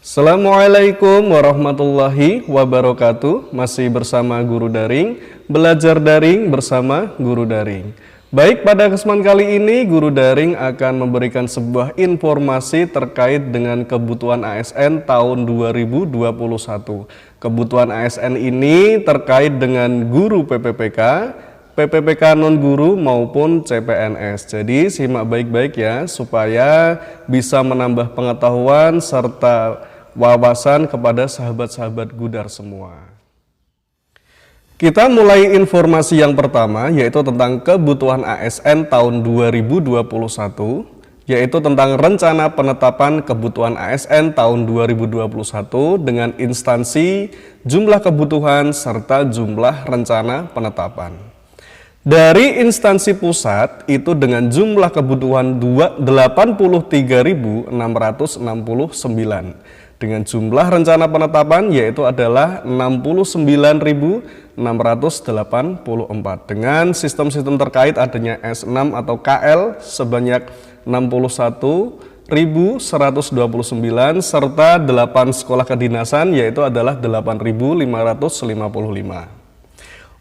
Assalamualaikum warahmatullahi wabarakatuh. Masih bersama Guru Daring, belajar daring bersama Guru Daring. Baik, pada kesempatan kali ini Guru Daring akan memberikan sebuah informasi terkait dengan kebutuhan ASN tahun 2021. Kebutuhan ASN ini terkait dengan guru PPPK, PPPK non-guru maupun CPNS. Jadi simak baik-baik ya, supaya bisa menambah pengetahuan serta wawasan kepada sahabat-sahabat Gudar semua. Kita mulai informasi yang pertama, yaitu tentang kebutuhan ASN tahun 2021, yaitu tentang rencana penetapan kebutuhan ASN tahun 2021 dengan instansi, jumlah kebutuhan, serta jumlah rencana penetapan. Dari instansi pusat itu dengan jumlah kebutuhan 83.669, dengan jumlah rencana penetapan yaitu adalah 69.684, dengan sistem-sistem terkait adanya S6 atau KL sebanyak 61.129 serta 8 sekolah kedinasan yaitu adalah 8.555.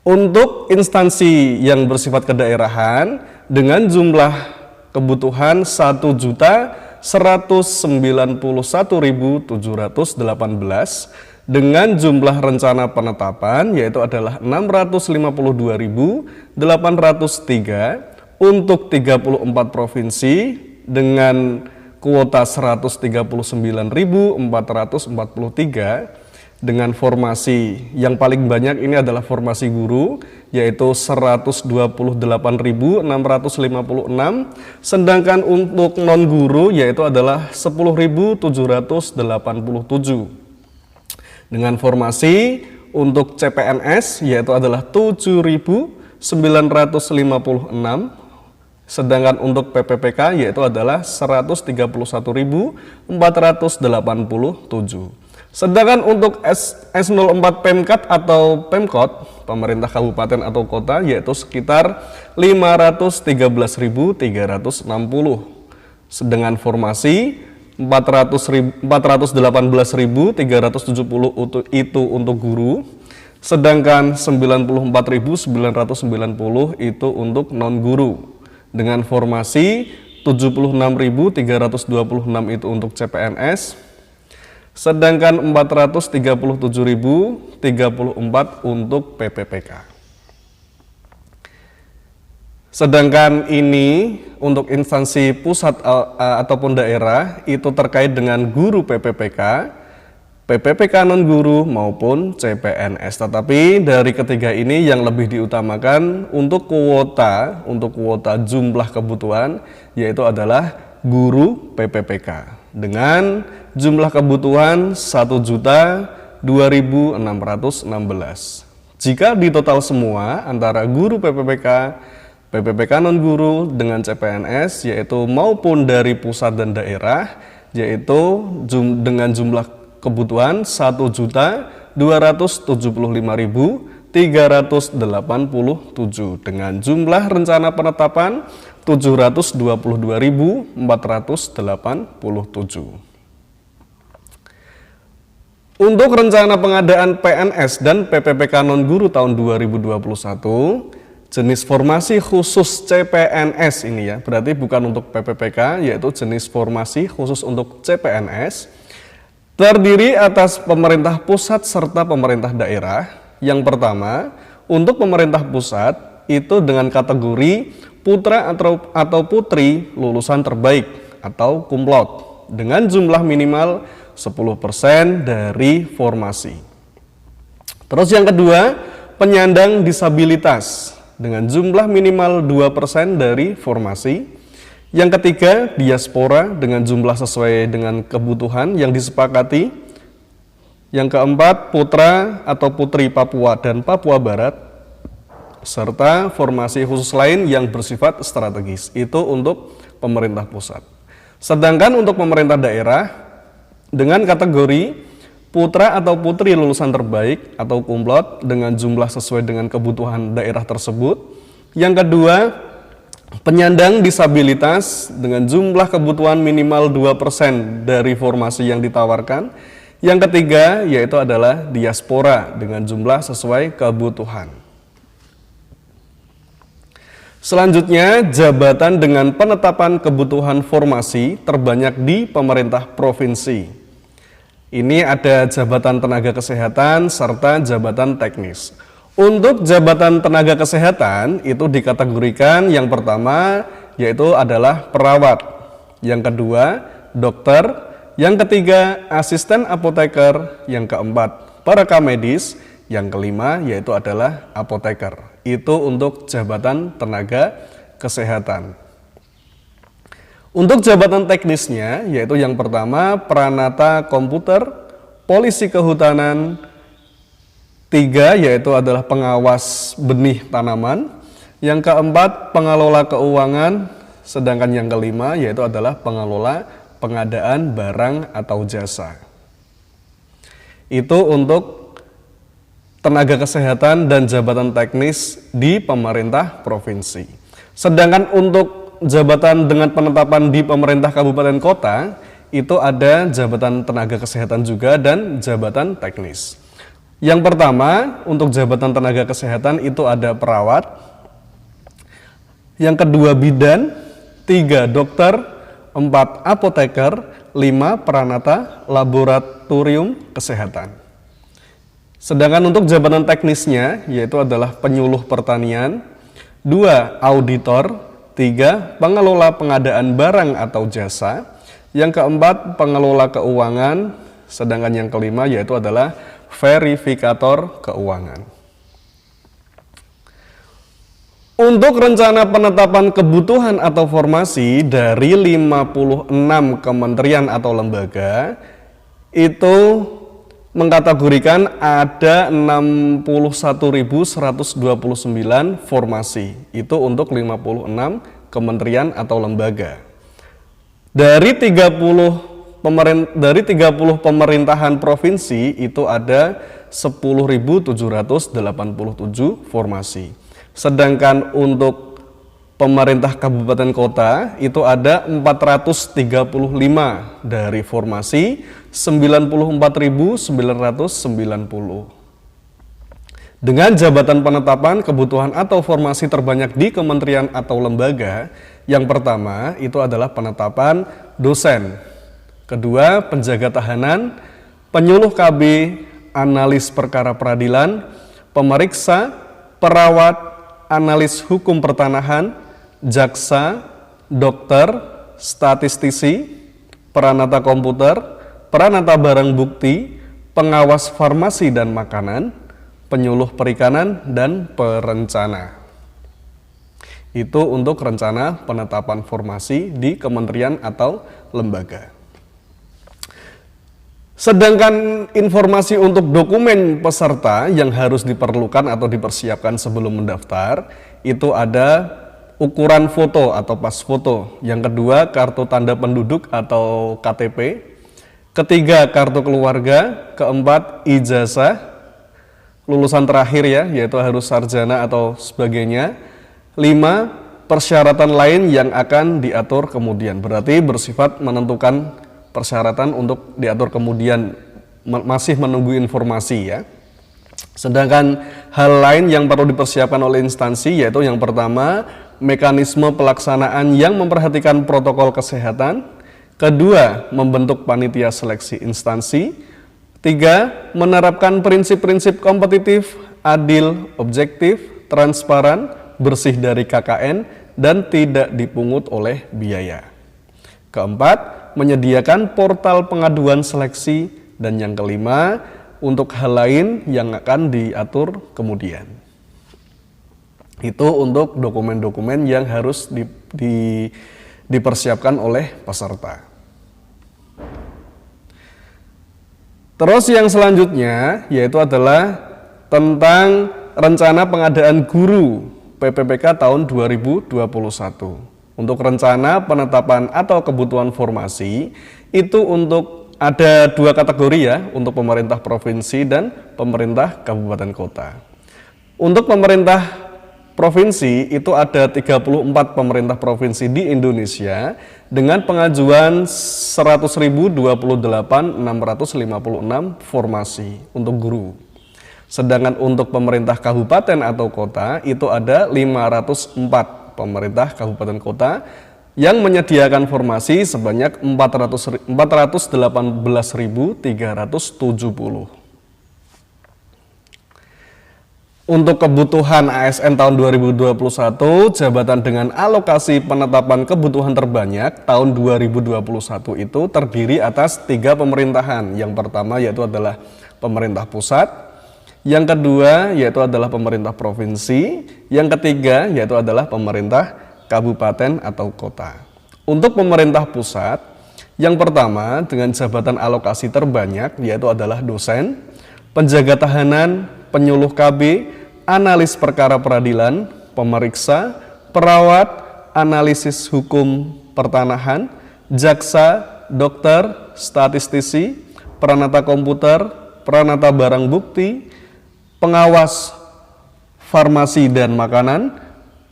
Untuk instansi yang bersifat kedaerahan dengan jumlah kebutuhan 1.191.718 dengan jumlah rencana penetapan yaitu adalah 652.803 untuk 34 provinsi dengan kuota 139.443 dengan formasi yang paling banyak ini adalah formasi guru yaitu 128.656, sedangkan untuk non guru yaitu adalah 10.787. Dengan formasi untuk CPNS yaitu adalah 7.956, sedangkan untuk PPPK yaitu adalah 131.487. Sedangkan untuk S04 Pemkat atau Pemkot, pemerintah kabupaten atau kota, yaitu sekitar 513.360. Sedangkan formasi 418.370 itu untuk guru, sedangkan 94.990 itu untuk non-guru. Dengan formasi 76.326 itu untuk CPNS, sedangkan 437.034 untuk PPPK. Sedangkan ini untuk instansi pusat ataupun daerah itu terkait dengan guru PPPK, PPPK non-guru maupun CPNS. Tetapi dari ketiga ini yang lebih diutamakan untuk kuota jumlah kebutuhan yaitu adalah guru PPPK dengan jumlah kebutuhan 1.002.616. Jika di total semua antara guru PPPK, PPPK non-guru dengan CPNS yaitu maupun dari pusat dan daerah yaitu dengan jumlah kebutuhan 1.275.387 dengan jumlah rencana penetapan 722.487. Untuk rencana pengadaan PNS dan PPPK non-guru tahun 2021, jenis formasi khusus CPNS ini ya, berarti bukan untuk PPPK, yaitu jenis formasi khusus untuk CPNS, terdiri atas pemerintah pusat serta pemerintah daerah. Yang pertama, untuk pemerintah pusat itu dengan kategori putra atau putri lulusan terbaik atau kumlot dengan jumlah minimal 10% dari formasi. Terus yang kedua, penyandang disabilitas dengan jumlah minimal 2% dari formasi. Yang ketiga, diaspora dengan jumlah sesuai dengan kebutuhan yang disepakati. Yang keempat, putra atau putri Papua dan Papua Barat, serta formasi khusus lain yang bersifat strategis. Itu untuk pemerintah pusat. Sedangkan untuk pemerintah daerah, dengan kategori putra atau putri lulusan terbaik atau kumlot dengan jumlah sesuai dengan kebutuhan daerah tersebut. Yang kedua, Penyandang disabilitas dengan jumlah kebutuhan minimal 2% dari formasi yang ditawarkan. Yang ketiga yaitu adalah diaspora dengan jumlah sesuai kebutuhan. Selanjutnya, jabatan dengan penetapan kebutuhan formasi terbanyak di pemerintah provinsi. Ini ada jabatan tenaga kesehatan serta jabatan teknis. Untuk jabatan tenaga kesehatan itu dikategorikan yang pertama yaitu adalah perawat, yang kedua dokter, yang ketiga asisten apoteker, yang keempat perekam medis, yang kelima yaitu adalah apoteker. Itu untuk jabatan tenaga kesehatan. Untuk jabatan teknisnya yaitu yang pertama peranata komputer, polisi kehutanan, tiga yaitu adalah pengawas benih tanaman, yang keempat pengelola keuangan, sedangkan yang kelima yaitu adalah pengelola pengadaan barang atau jasa. Itu untuk tenaga kesehatan dan jabatan teknis di pemerintah provinsi. Sedangkan untuk jabatan dengan penetapan di pemerintah kabupaten kota, itu ada jabatan tenaga kesehatan juga dan jabatan teknis. Yang pertama, untuk jabatan tenaga kesehatan itu ada perawat, yang kedua bidan, tiga dokter, empat apoteker, lima peranata laboratorium kesehatan. Sedangkan untuk jabatan teknisnya yaitu adalah penyuluh pertanian, dua auditor, tiga pengelola pengadaan barang atau jasa, yang keempat pengelola keuangan, sedangkan yang kelima yaitu adalah verifikator keuangan. Untuk rencana penetapan kebutuhan atau formasi dari 56 kementerian atau lembaga, itu mengkategorikan ada 61.129 formasi. Itu untuk 56 kementerian atau lembaga. Dari 30 pemerintahan provinsi itu ada 10.787 formasi. Sedangkan untuk pemerintah kabupaten kota itu ada 435 dari formasi 94.990. Dengan jabatan penetapan kebutuhan atau formasi terbanyak di kementerian atau lembaga, yang pertama itu adalah penetapan dosen. Kedua, penjaga tahanan, penyuluh KB, analis perkara peradilan, pemeriksa, perawat, analis hukum pertanahan, jaksa, dokter, statistisi, peranata komputer, peranata barang bukti, pengawas farmasi dan makanan, penyuluh perikanan, dan perencana. Itu untuk rencana penetapan formasi di kementerian atau lembaga. Sedangkan informasi untuk dokumen peserta yang harus diperlukan atau dipersiapkan sebelum mendaftar, itu ada ukuran foto atau pas foto. Yang kedua, kartu tanda penduduk atau KTP. Ketiga, kartu keluarga. Keempat, ijazah. Lulusan terakhir ya, yaitu harus sarjana atau sebagainya. 5, persyaratan lain yang akan diatur kemudian. Berarti bersifat menentukan persyaratan untuk diatur kemudian, masih menunggu informasi ya. Sedangkan hal lain yang perlu dipersiapkan oleh instansi yaitu yang pertama, mekanisme pelaksanaan yang memperhatikan protokol kesehatan. Kedua, membentuk panitia seleksi instansi. Tiga, menerapkan prinsip-prinsip kompetitif, adil, objektif, transparan, bersih dari KKN, dan tidak dipungut oleh biaya. Keempat, menyediakan portal pengaduan seleksi, dan yang kelima, untuk hal lain yang akan diatur kemudian. Itu untuk dokumen-dokumen yang harus dipersiapkan oleh peserta. Terus yang selanjutnya yaitu adalah tentang rencana pengadaan guru PPPK tahun 2021. Untuk rencana penetapan atau kebutuhan formasi itu untuk ada dua kategori ya, untuk pemerintah provinsi dan pemerintah kabupaten kota. Untuk pemerintah provinsi itu ada 34 pemerintah provinsi di Indonesia dengan pengajuan 100.028.656 formasi untuk guru. Sedangkan untuk pemerintah kabupaten atau kota itu ada 504 pemerintah kabupaten kota yang menyediakan formasi sebanyak 418.370. Untuk kebutuhan ASN tahun 2021, jabatan dengan alokasi penetapan kebutuhan terbanyak tahun 2021 itu terdiri atas 3 pemerintahan. Yang pertama yaitu adalah pemerintah pusat, yang kedua yaitu adalah pemerintah provinsi, yang ketiga yaitu adalah pemerintah kabupaten atau kota. Untuk pemerintah pusat, yang pertama dengan jabatan alokasi terbanyak yaitu adalah dosen, penjaga tahanan, penyuluh KB, analis perkara peradilan, pemeriksa, perawat, analisis hukum pertanahan, jaksa, dokter, statistisi, peranata komputer, peranata barang bukti, pengawas farmasi dan makanan,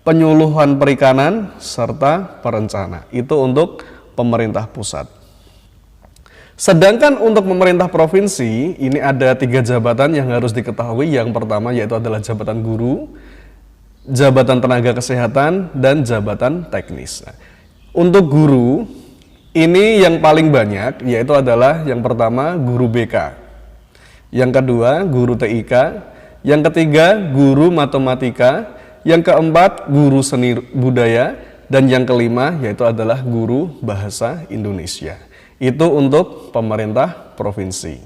penyuluhan perikanan, serta perencana. Itu untuk pemerintah pusat. Sedangkan untuk pemerintah provinsi, ini ada 3 jabatan yang harus diketahui. Yang pertama yaitu adalah jabatan guru, jabatan tenaga kesehatan, dan jabatan teknis. Untuk guru, ini yang paling banyak yaitu adalah yang pertama guru BK, yang kedua guru TIK, yang ketiga guru matematika, yang keempat guru seni budaya, dan yang kelima yaitu adalah guru bahasa Indonesia. Itu untuk pemerintah provinsi.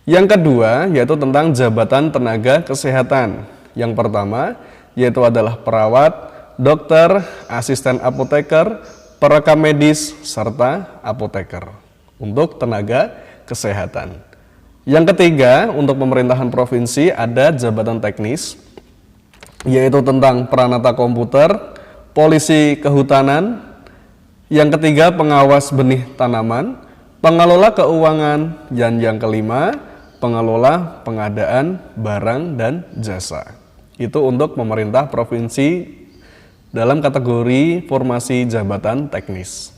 Yang kedua yaitu tentang jabatan tenaga kesehatan. Yang pertama yaitu adalah perawat, dokter, asisten apoteker, perekam medis, serta apoteker untuk tenaga kesehatan. Yang ketiga untuk pemerintahan provinsi ada jabatan teknis, yaitu tentang peranata komputer, polisi kehutanan, yang ketiga pengawas benih tanaman, pengelola keuangan, dan yang kelima pengelola pengadaan barang dan jasa. Itu untuk pemerintah provinsi dalam kategori formasi jabatan teknis.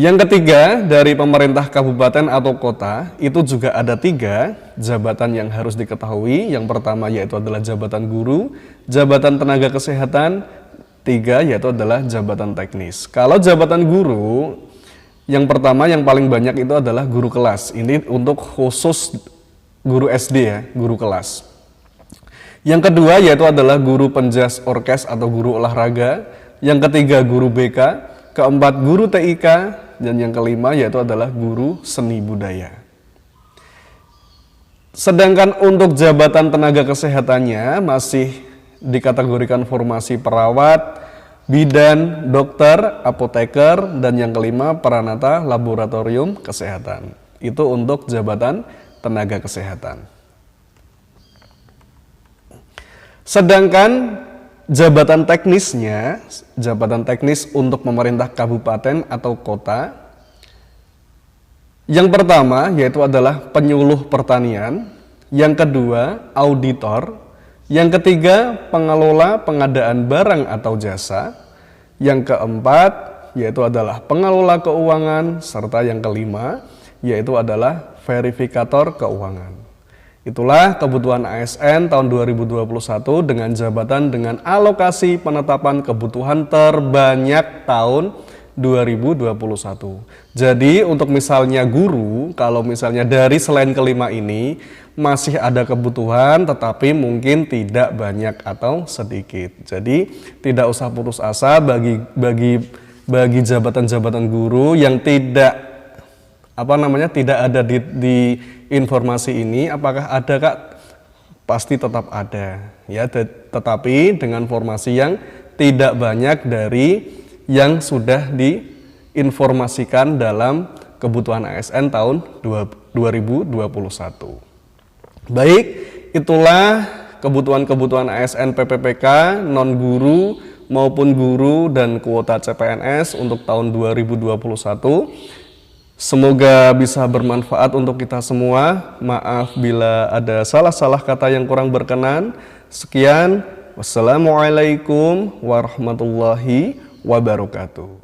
Yang ketiga dari pemerintah kabupaten atau kota itu juga ada 3 jabatan yang harus diketahui. Yang pertama yaitu adalah jabatan guru, jabatan tenaga kesehatan, 3 yaitu adalah jabatan teknis. Kalau jabatan guru, yang pertama yang paling banyak itu adalah guru kelas. Ini untuk khusus guru SD ya, guru kelas. Yang kedua yaitu adalah guru penjas orkes atau guru olahraga. Yang ketiga guru BK, keempat guru TIK, dan yang kelima yaitu adalah guru seni budaya. Sedangkan untuk jabatan tenaga kesehatannya masih dikategorikan formasi perawat, bidan, dokter, apoteker, dan yang kelima peranata laboratorium kesehatan. Itu untuk jabatan tenaga kesehatan. Sedangkan jabatan teknisnya, jabatan teknis untuk pemerintah kabupaten atau kota, yang pertama yaitu adalah penyuluh pertanian, yang kedua auditor, yang ketiga pengelola pengadaan barang atau jasa, yang keempat yaitu adalah pengelola keuangan, serta yang kelima yaitu adalah verifikator keuangan. Itulah kebutuhan ASN tahun 2021 dengan jabatan dengan alokasi penetapan kebutuhan terbanyak tahun 2021. Jadi untuk misalnya guru, kalau misalnya dari selain kelima ini masih ada kebutuhan tetapi mungkin tidak banyak atau sedikit. Jadi tidak usah putus asa bagi jabatan-jabatan guru yang tidak tidak ada di informasi ini. Apakah ada, Kak? Pasti tetap ada ya, tetapi dengan formasi yang tidak banyak dari yang sudah diinformasikan dalam kebutuhan ASN tahun 2021. Baik, itulah kebutuhan-kebutuhan ASN PPPK non guru maupun guru dan kuota CPNS untuk tahun 2021. Semoga bisa bermanfaat untuk kita semua. Maaf bila ada salah-salah kata yang kurang berkenan. Sekian, Wassalamualaikum warahmatullahi wabarakatuh.